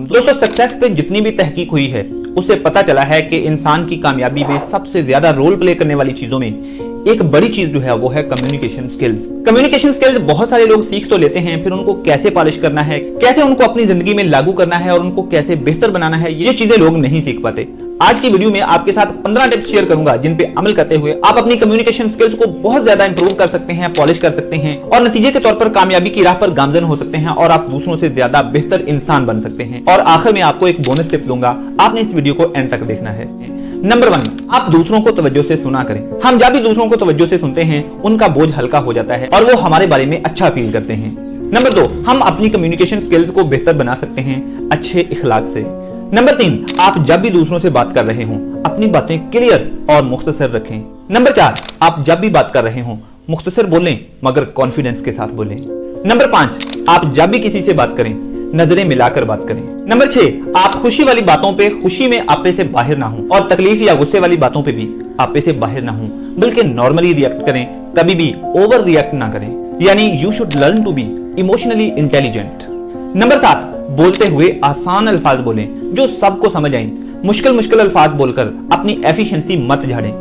दोस्तों सक्सेस पे जितनी भी तहकीक हुई है उससे पता चला है कि इंसान की कामयाबी में सबसे ज्यादा रोल प्ले करने वाली चीजों में एक बड़ी चीज जो है वो है कम्युनिकेशन स्किल्स। कम्युनिकेशन स्किल्स बहुत सारे लोग सीख तो लेते हैं, फिर उनको कैसे पॉलिश करना है, कैसे उनको अपनी जिंदगी में लागू करना है और उनको कैसे बेहतर बनाना है, ये चीजें लोग नहीं सीख पाते। आज की वीडियो में आपके साथ 15 टिप्स शेयर करूंगा जिन पे अमल करते हुए आप अपनी कम्युनिकेशन स्किल्स को बहुत ज्यादा इंप्रूव कर सकते हैं, पॉलिश कर सकते हैं और नतीजे के तौर पर कामयाबी की राह पर गामजन हो सकते हैं और आप दूसरों से ज्यादा बेहतर इंसान बन सकते हैं। और आखिर में आपको एक बोनस टिप दूंगा, आपने इस वीडियो को एंड तक देखना है। नंबर 1, आप दूसरों को तवज्जो से सुना करें। हम जब भी दूसरों को तवज्जो से सुनते हैं उनका बोझ हल्का हो जाता है और वो हमारे बारे में अच्छा फील करते हैं। नंबर 2, हम अपनी कम्युनिकेशन स्किल्स को बेहतर बना सकते हैं अच्छे इखलाक से। नंबर 3, आप जब भी दूसरों से बात कर रहे हों अपनी बातें क्लियर और मुख्तसर रखें। नंबर 4, आप जब भी बात कर रहे हों मुख्तसर बोलें मगर कॉन्फिडेंस के साथ बोलें। नंबर 5, आप जब भी किसी से बात करें नजरें मिलाकर बात करें। नंबर 6, आप खुशी वाली बातों पे खुशी में आपे से बाहर ना हो और तकलीफ या गुस्से वाली बातों पे भी आपे से बाहर ना हो, बल्कि नॉर्मली रिएक्ट करें, कभी भी ओवर रिएक्ट ना करें, यानी you should learn to be emotionally intelligent. Number 7, बोलते हुए आसान अल्फाज बोलें जो सबको समझ आए। मुश्किल अल्फाज बोलकर अपनी एफिशिएंसी मत झाड़ें।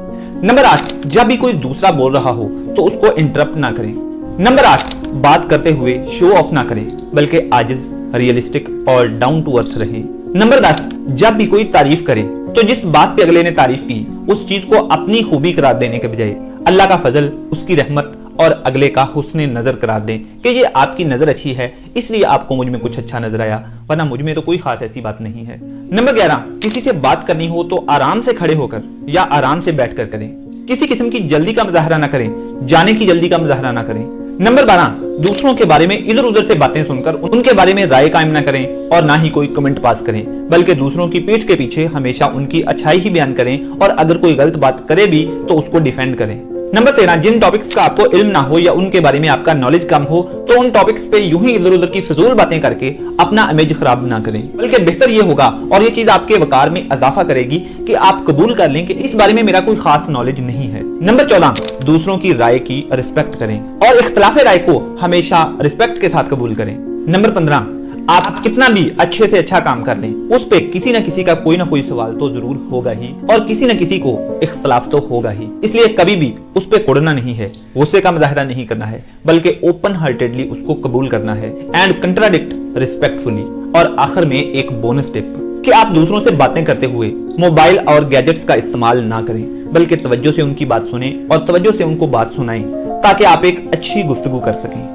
नंबर 8, जब भी कोई दूसरा बोल रहा हो तो उसको इंटरप्ट ना करें। नंबर 8, बात करते हुए शो ऑफ ना करें बल्कि आजिज, रियलिस्टिक और डाउन टू अर्थ रहें। नंबर 10, जब भी कोई तारीफ करे तो जिस बात पे अगले ने तारीफ की उस चीज को अपनी खूबी करार देने के बजाय अल्लाह का फजल, उसकी रहमत और अगले का हुस्ने नजर करार दें कि ये आपकी नजर अच्छी है इसलिए आपको मुझ में कुछ अच्छा नजर आया, वरना मुझ में तो कोई खास ऐसी बात नहीं है। नंबर 11, किसी से बात करनी हो तो आराम से खड़े होकर या आराम से बैठकर करें। किसी किस्म की जल्दी का मुजाहरा ना करें, जाने की जल्दी का मुजाहरा ना करें। नंबर 12, दूसरों के बारे में इधर उधर से बातें सुनकर उनके बारे में राय कायम ना करें और ना ही कोई कमेंट पास करें, बल्कि दूसरों की पीठ के पीछे हमेशा उनकी अच्छाई ही बयान करें और अगर कोई गलत बात करे भी तो उसको डिफेंड करें। नंबर 13, जिन टॉपिक्स का आपको इल्म ना हो या उनके बारे में आपका नॉलेज कम हो तो उन टॉपिक्स पे यूं ही इधर उधर की फिजूल बातें करके अपना इमेज खराब ना करें, बल्कि बेहतर ये होगा और ये चीज आपके वकार में इजाफा करेगी कि आप कबूल कर लें कि इस बारे में मेरा कोई खास नॉलेज नहीं है। नंबर 14, दूसरों की राय की रिस्पेक्ट करें और इख्तिलाफ राय को हमेशा रिस्पेक्ट के साथ कबूल करें। नंबर 15, आप कितना भी अच्छे से अच्छा काम कर लें उस पे किसी न किसी का कोई ना कोई सवाल तो जरूर होगा ही और किसी न किसी को इख्तिलाफ तो होगा ही, इसलिए कभी भी उस पे कुड़ना नहीं है, गुस्से का मुजाहरा नहीं करना है, बल्कि ओपन हार्टेडली उसको कबूल करना है एंड कंट्राडिक्ट रिस्पेक्टफुली। और आखिर में एक बोनस टिप कि आप दूसरों से बातें करते हुए मोबाइल और गैजेट्स का इस्तेमाल ना करें, बल्कि तवज्जो से उनकी बात सुनें और तवज्जो से उनको बात सुनाएं ताकि आप एक अच्छी गुफ्तगू कर सकें।